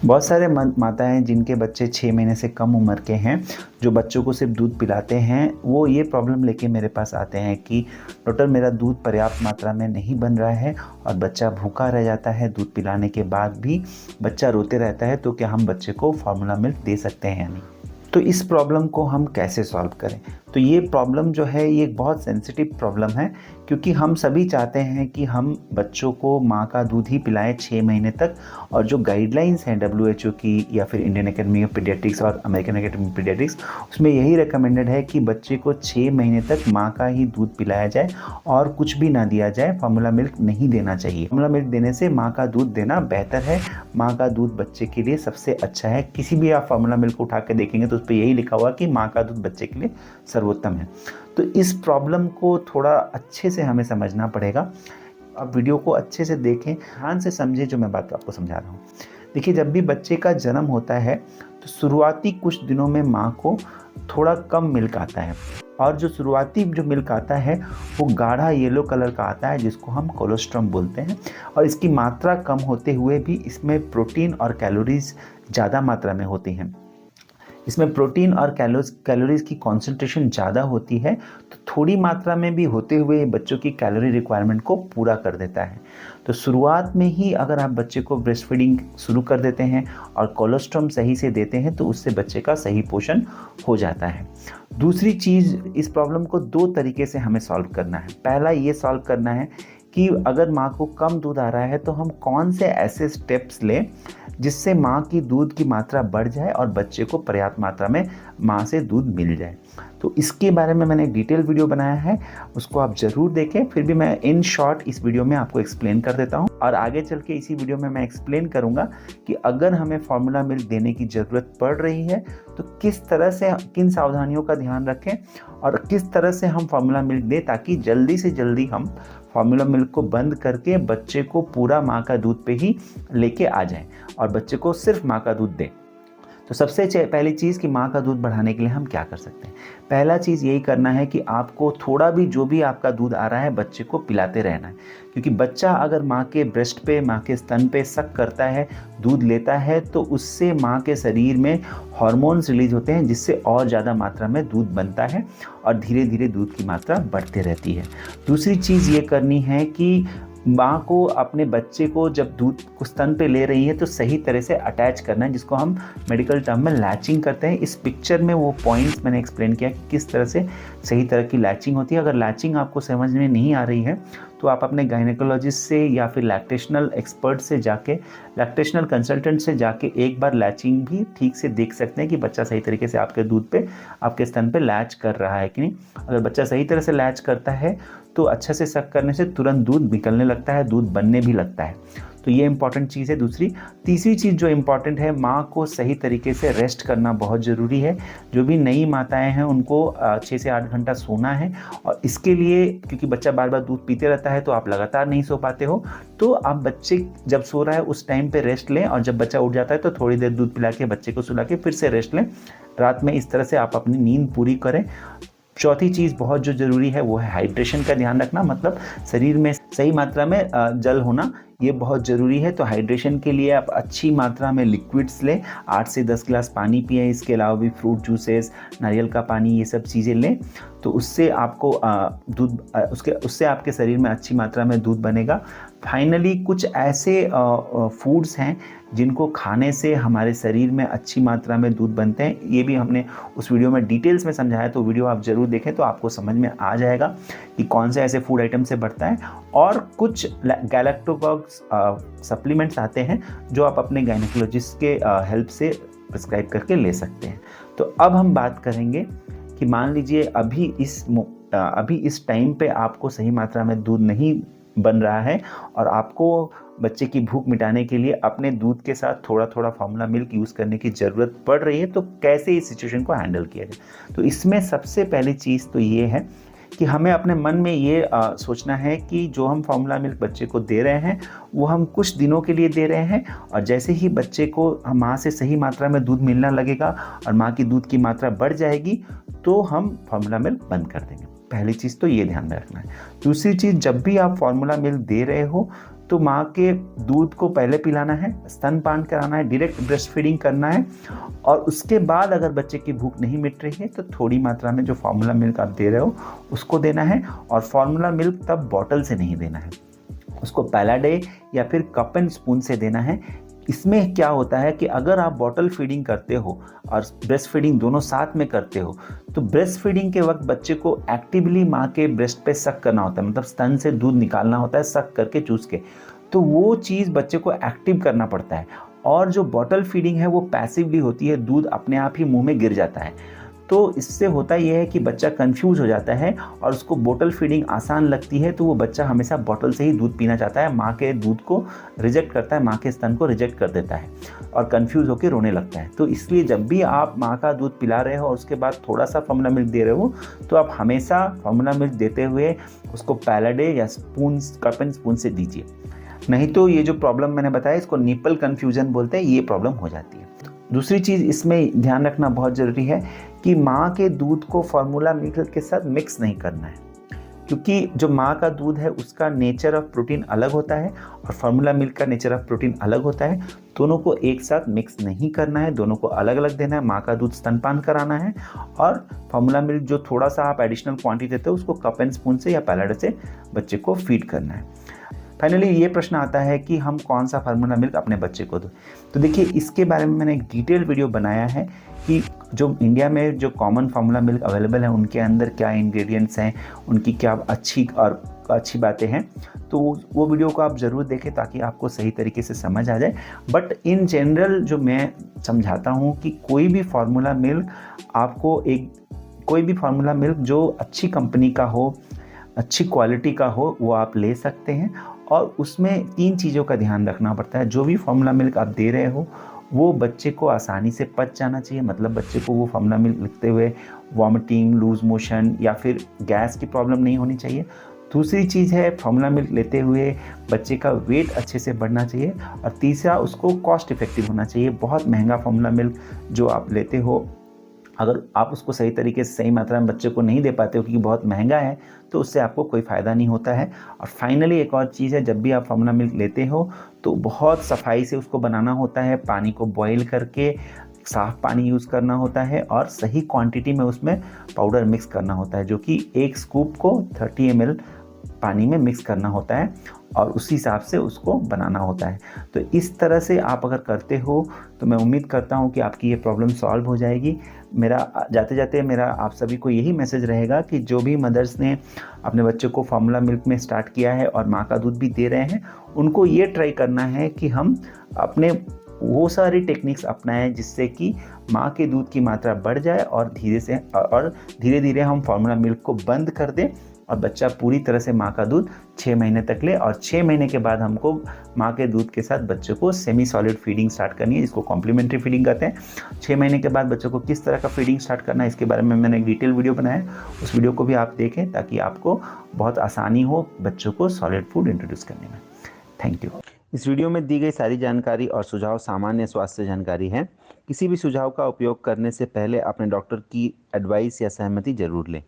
बहुत सारे माताएं जिनके बच्चे 6 महीने से कम उम्र के हैं, जो बच्चों को सिर्फ दूध पिलाते हैं, वो ये प्रॉब्लम लेके मेरे पास आते हैं कि डॉक्टर मेरा दूध पर्याप्त मात्रा में नहीं बन रहा है और बच्चा भूखा रह जाता है। दूध पिलाने के बाद भी बच्चा रोते रहता है, तो क्या हम बच्चे को फार्मूला मिल्क दे सकते हैं या नहीं। तो इस प्रॉब्लम को हम कैसे सॉल्व करें। तो ये प्रॉब्लम जो है ये एक बहुत सेंसिटिव प्रॉब्लम है, क्योंकि हम सभी चाहते हैं कि हम बच्चों को माँ का दूध ही पिलाएं 6 महीने तक। और जो गाइडलाइंस हैं WHO की या फिर इंडियन एकेडमी ऑफ पीडियाट्रिक्स और अमेरिकन एकेडमी ऑफ पीडियाट्रिक्स, उसमें यही रिकमेंडेड है कि बच्चे को 6 महीने तक माँ का ही दूध पिलाया जाए और कुछ भी ना दिया जाए। फार्मूला मिल्क नहीं देना चाहिए। फार्मूला मिल्क देने से माँ का दूध देना बेहतर है। माँ का दूध बच्चे के लिए सबसे अच्छा है। किसी भी आप फार्मूला मिल्क उठा के देखेंगे तो उस पर यही लिखा हुआ कि माँ का दूध बच्चे के लिए सर्वोत्तम है। तो इस प्रॉब्लम को थोड़ा अच्छे से हमें समझना पड़ेगा। आप वीडियो को अच्छे से देखें, ध्यान से समझें जो मैं बात आपको समझा रहा हूँ। देखिए, जब भी बच्चे का जन्म होता है तो शुरुआती कुछ दिनों में माँ को थोड़ा कम मिल्क आता है, और जो शुरुआती जो मिल्क आता है वो गाढ़ा येलो कलर का आता है, जिसको हम कोलोस्ट्रम बोलते हैं। और इसकी मात्रा कम होते हुए भी इसमें प्रोटीन और कैलोरीज ज़्यादा मात्रा में होती हैं। इसमें प्रोटीन और कैलोरीज की कॉन्सेंट्रेशन ज़्यादा होती है, तो थोड़ी मात्रा में भी होते हुए बच्चों की कैलोरी रिक्वायरमेंट को पूरा कर देता है। तो शुरुआत में ही अगर आप बच्चे को ब्रेस्ट फीडिंग शुरू कर देते हैं और कोलोस्ट्रम सही से देते हैं तो उससे बच्चे का सही पोषण हो जाता है। दूसरी चीज़, इस प्रॉब्लम को 2 तरीके से हमें सॉल्व करना है। पहला ये सॉल्व करना है कि अगर माँ को कम दूध आ रहा है तो हम कौन से ऐसे स्टेप्स लें जिससे माँ की दूध की मात्रा बढ़ जाए और बच्चे को पर्याप्त मात्रा में माँ से दूध मिल जाए। तो इसके बारे में मैंने डिटेल वीडियो बनाया है, उसको आप ज़रूर देखें। फिर भी मैं इन शॉर्ट इस वीडियो में आपको एक्सप्लेन कर देता हूँ, और आगे चल के इसी वीडियो में मैं एक्सप्लेन करूँगा कि अगर हमें फार्मूला मिल्क देने की ज़रूरत पड़ रही है तो किस तरह से, किन सावधानियों का ध्यान रखें और किस तरह से हम फार्मूला मिल्क दें, ताकि जल्दी से जल्दी हम फार्मूला मिल्क को बंद करके बच्चे को पूरा माँ का दूध पे ही लेके आ जाएं और बच्चे को सिर्फ माँ का दूध दें। तो सबसे पहली चीज़ कि माँ का दूध बढ़ाने के लिए हम क्या कर सकते हैं। पहला चीज़ यही करना है कि आपको थोड़ा भी जो भी आपका दूध आ रहा है बच्चे को पिलाते रहना है, क्योंकि बच्चा अगर माँ के ब्रेस्ट पे, माँ के स्तन पे सक करता है, दूध लेता है, तो उससे माँ के शरीर में हार्मोन्स रिलीज होते हैं, जिससे और ज़्यादा मात्रा में दूध बनता है और धीरे धीरे दूध की मात्रा बढ़ते रहती है। दूसरी चीज़ ये करनी है कि माँ को अपने बच्चे को जब दूध को स्तन पे ले रही है तो सही तरह से अटैच करना है, जिसको हम मेडिकल टर्म में लैचिंग करते हैं। इस पिक्चर में वो पॉइंट्स मैंने एक्सप्लेन किया कि किस तरह से सही तरह की लैचिंग होती है। अगर लैचिंग आपको समझ में नहीं आ रही है तो आप अपने गायनेकोलॉजिस्ट से या फिर लैक्टेशनल एक्सपर्ट से जाके, लैक्टेशनल कंसल्टेंट से जाके एक बार लैचिंग भी ठीक से देख सकते हैं कि बच्चा सही तरीके से आपके दूध पे, आपके स्तन पे लैच कर रहा है कि नहीं। अगर बच्चा सही तरह से लैच करता है तो अच्छे से सक करने से तुरंत दूध निकलने लगता है, दूध बनने भी लगता है। तो ये इंपॉर्टेंट चीज़ है दूसरी। तीसरी चीज़ जो इम्पॉर्टेंट है, माँ को सही तरीके से रेस्ट करना बहुत ज़रूरी है। जो भी नई माताएं हैं उनको 6 से 8 घंटा सोना है, और इसके लिए, क्योंकि बच्चा बार बार दूध पीते रहता है तो आप लगातार नहीं सो पाते हो, तो आप बच्चे जब सो रहा है उस टाइम पे रेस्ट लें, और जब बच्चा उठ जाता है तो थोड़ी देर दूध पिला के बच्चे को सुला के फिर से रेस्ट लें। रात में इस तरह से आप अपनी नींद पूरी करें। चौथी चीज़ बहुत जो ज़रूरी है वो है हाइड्रेशन का ध्यान रखना, मतलब शरीर में सही मात्रा में जल होना, ये बहुत ज़रूरी है। तो हाइड्रेशन के लिए आप अच्छी मात्रा में लिक्विड्स लें, 8 से 10 गिलास पानी पिएं। इसके अलावा भी फ्रूट जूसेस, नारियल का पानी, ये सब चीज़ें लें, तो उससे आपको दूध उससे आपके शरीर में अच्छी मात्रा में दूध बनेगा। फाइनली कुछ ऐसे फूड्स हैं जिनको खाने से हमारे शरीर में अच्छी मात्रा में दूध बनते हैं, ये भी हमने उस वीडियो में डिटेल्स में समझाया, तो वीडियो आप ज़रूर देखें तो आपको समझ में आ जाएगा कि कौन से ऐसे फूड आइटम से बढ़ता है। और कुछ गैलेक्टोकॉक्स सप्लीमेंट्स आते हैं जो आप अपने गायनेकोलॉजिस्ट के हेल्प से प्रिस्क्राइब करके ले सकते हैं। तो अब हम बात करेंगे कि मान लीजिए अभी इस टाइम पे आपको सही मात्रा में दूध नहीं बन रहा है और आपको बच्चे की भूख मिटाने के लिए अपने दूध के साथ थोड़ा थोड़ा फार्मूला मिल्क यूज़ करने की ज़रूरत पड़ रही है, तो कैसे इस सिचुएशन को हैंडल किया जाए। तो इसमें सबसे पहली चीज़ तो ये है कि हमें अपने मन में ये सोचना है कि जो हम फार्मूला मिल्क बच्चे को दे रहे हैं वो हम कुछ दिनों के लिए दे रहे हैं, और जैसे ही बच्चे को माँ से सही मात्रा में दूध मिलना लगेगा और माँ की दूध की मात्रा बढ़ जाएगी तो हम फार्मूला मिल्क बंद कर देंगे। पहली चीज़ तो ये ध्यान में रखना है। दूसरी चीज़, जब भी आप फार्मूला मिल्क दे रहे हो तो माँ के दूध को पहले पिलाना है, स्तनपान कराना है, डायरेक्ट ब्रेस्ट फीडिंग करना है, और उसके बाद अगर बच्चे की भूख नहीं मिट रही है तो थोड़ी मात्रा में जो फार्मूला मिल्क आप दे रहे हो उसको देना है। और फार्मूला मिल्क तब बॉटल से नहीं देना है, उसको पैलाडे या फिर कप एंड स्पून से देना है। इसमें क्या होता है कि अगर आप बॉटल फीडिंग करते हो और ब्रेस्ट फीडिंग दोनों साथ में करते हो तो ब्रेस्ट फीडिंग के वक्त बच्चे को एक्टिवली माँ के ब्रेस्ट पे सक करना होता है, मतलब स्तन से दूध निकालना होता है सक करके, चूस के। तो वो चीज़ बच्चे को एक्टिव करना पड़ता है। और जो बॉटल फीडिंग है वो पैसिवली होती है, दूध अपने आप ही मुंह में गिर जाता है। तो इससे होता यह है कि बच्चा कंफ्यूज हो जाता है और उसको बोतल फीडिंग आसान लगती है, तो वो बच्चा हमेशा बोतल से ही दूध पीना चाहता है, माँ के दूध को रिजेक्ट करता है, माँ के स्तन को रिजेक्ट कर देता है और कंफ्यूज होकर रोने लगता है। तो इसलिए जब भी आप माँ का दूध पिला रहे हो और उसके बाद थोड़ा सा फार्मूला मिल्क दे रहे हो तो आप हमेशा फार्मूला मिल्क देते हुए उसको पैलाडे या स्पून, कप एंड स्पून से दीजिए। नहीं तो ये जो प्रॉब्लम मैंने बताया इसको निपल कन्फ्यूजन बोलते हैं, ये प्रॉब्लम हो जाती है। दूसरी चीज़ इसमें ध्यान रखना बहुत ज़रूरी है कि माँ के दूध को फार्मूला मिल्क के साथ मिक्स नहीं करना है, क्योंकि जो माँ का दूध है उसका नेचर ऑफ प्रोटीन अलग होता है और फार्मूला मिल्क का नेचर ऑफ प्रोटीन अलग होता है। दोनों को एक साथ मिक्स नहीं करना है, दोनों को अलग अलग देना है। माँ का दूध स्तनपान कराना है और फार्मूला मिल्क जो थोड़ा सा आप एडिशनल क्वांटिटी देते हो उसको कप एंड स्पून से या पैलेट से बच्चे को फीड करना है। फाइनली ये प्रश्न आता है कि हम कौन सा फार्मूला मिल्क अपने बच्चे को दें। तो देखिए, इसके बारे में मैंने एक डिटेल वीडियो बनाया है कि जो इंडिया में जो कॉमन फार्मूला मिल्क अवेलेबल है उनके अंदर क्या इंग्रेडिएंट्स हैं, उनकी क्या अच्छी बातें हैं। तो वो वीडियो को आप ज़रूर देखें ताकि आपको सही तरीके से समझ आ जाए। बट इन जनरल जो मैं समझाता हूँ कि कोई भी फार्मूला मिल्क जो अच्छी कंपनी का हो, अच्छी क्वालिटी का हो, वो आप ले सकते हैं। और उसमें 3 चीज़ों का ध्यान रखना पड़ता है। जो भी फार्मूला मिल्क आप दे रहे हो वो बच्चे को आसानी से पच जाना चाहिए, मतलब बच्चे को वो फार्मूला मिल्क लेते हुए वॉमिटिंग, लूज मोशन या फिर गैस की प्रॉब्लम नहीं होनी चाहिए। दूसरी चीज़ है, फार्मूला मिल्क लेते हुए बच्चे का वेट अच्छे से बढ़ना चाहिए। और तीसरा, उसको कॉस्ट इफ़ेक्टिव होना चाहिए। बहुत महंगा फार्मूला मिल्क जो आप लेते हो, अगर आप उसको सही तरीके से सही मात्रा में बच्चे को नहीं दे पाते हो क्योंकि बहुत महंगा है, तो उससे आपको कोई फ़ायदा नहीं होता है। और फाइनली एक और चीज़ है, जब भी आप फार्मूला मिल्क लेते हो तो बहुत सफाई से उसको बनाना होता है। पानी को बॉईल करके साफ़ पानी यूज़ करना होता है और सही क्वांटिटी में उसमें पाउडर मिक्स करना होता है, जो कि 1 स्कूप को 30 ml पानी में मिक्स करना होता है और उसी हिसाब से उसको बनाना होता है। तो इस तरह से आप अगर करते हो तो मैं उम्मीद करता हूँ कि आपकी ये प्रॉब्लम सॉल्व हो जाएगी। मेरा जाते जाते मेरा आप सभी को यही मैसेज रहेगा कि जो भी मदर्स ने अपने बच्चे को फार्मूला मिल्क में स्टार्ट किया है और माँ का दूध भी दे रहे हैं, उनको ये ट्राई करना है कि हम अपने वो सारी टेक्निक्स अपनाएं जिससे कि माँ के दूध की मात्रा बढ़ जाए और धीरे धीरे हम फार्मूला मिल्क को बंद कर दें और बच्चा पूरी तरह से माँ का दूध 6 महीने तक ले। और 6 महीने के बाद हमको माँ के दूध के साथ बच्चों को सेमी सॉलिड फीडिंग स्टार्ट करनी है, जिसको कॉम्प्लीमेंट्री फीडिंग कहते हैं। 6 महीने के बाद बच्चों को किस तरह का फीडिंग स्टार्ट करना है इसके बारे में मैंने एक डिटेल वीडियो बनाया है, उस वीडियो को भी आप देखें ताकि आपको बहुत आसानी हो बच्चों को सॉलिड फूड इंट्रोड्यूस करने में। Thank you. इस वीडियो में दी गई सारी जानकारी और सुझाव सामान्य स्वास्थ्य जानकारी है। किसी भी सुझाव का उपयोग करने से पहले अपने डॉक्टर की एडवाइस या सहमति जरूर लें।